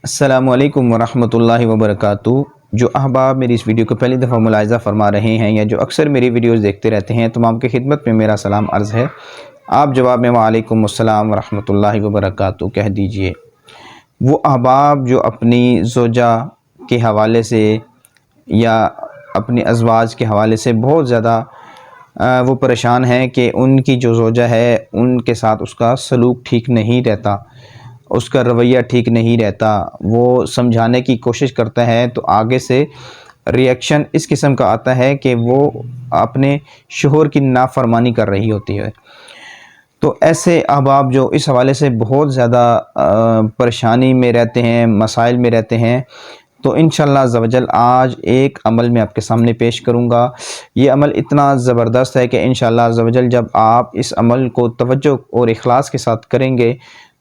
السلام علیکم ورحمۃ اللہ وبرکاتہ۔ جو احباب میری اس ویڈیو کو پہلی دفعہ ملاحظہ فرما رہے ہیں یا جو اکثر میری ویڈیوز دیکھتے رہتے ہیں، تمام کی خدمت میں میرا سلام عرض ہے۔ آپ جواب میں وعلیکم السلام ورحمۃ اللہ وبرکاتہ کہہ دیجئے۔ وہ احباب جو اپنی زوجہ کے حوالے سے یا اپنی ازواج کے حوالے سے بہت زیادہ وہ پریشان ہیں کہ ان کی جو زوجہ ہے ان کے ساتھ اس کا سلوک ٹھیک نہیں رہتا، اس کا رویہ ٹھیک نہیں رہتا، وہ سمجھانے کی کوشش کرتا ہے تو آگے سے ریئیکشن اس قسم کا آتا ہے کہ وہ اپنے شوہر کی نافرمانی کر رہی ہوتی ہے۔ تو ایسے احباب جو اس حوالے سے بہت زیادہ پریشانی میں رہتے ہیں، مسائل میں رہتے ہیں، تو انشاءاللہ عز و جل آج ایک عمل میں آپ کے سامنے پیش کروں گا۔ یہ عمل اتنا زبردست ہے کہ انشاءاللہ عز و جل جب آپ اس عمل کو توجہ اور اخلاص کے ساتھ کریں گے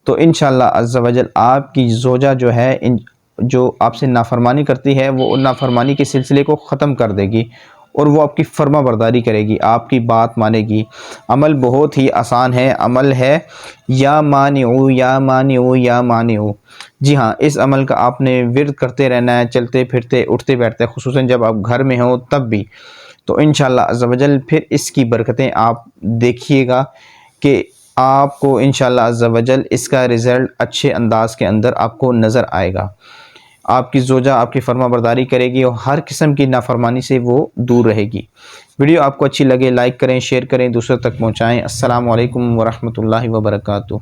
تو انشاءاللہ عز و جل آپ کی زوجہ جو ہے جو آپ سے نافرمانی کرتی ہے وہ نافرمانی کے سلسلے کو ختم کر دے گی اور وہ آپ کی فرما برداری کرے گی، آپ کی بات مانے گی۔ عمل بہت ہی آسان ہے، عمل ہے یا مانعو یا مانعو یا مانعو۔ جی ہاں، اس عمل کا آپ نے ورد کرتے رہنا ہے، چلتے پھرتے اٹھتے بیٹھتے، خصوصاً جب آپ گھر میں ہوں تب بھی۔ تو انشاءاللہ عز و جل پھر اس کی برکتیں آپ دیکھیے گا کہ آپ کو انشاءاللہ عز و جل اس کا رزلٹ اچھے انداز کے اندر آپ کو نظر آئے گا۔ آپ کی زوجہ آپ کی فرما برداری کرے گی اور ہر قسم کی نافرمانی سے وہ دور رہے گی۔ ویڈیو آپ کو اچھی لگے لائک کریں، شیئر کریں، دوسروں تک پہنچائیں۔ السلام علیکم ورحمۃ اللہ وبرکاتہ۔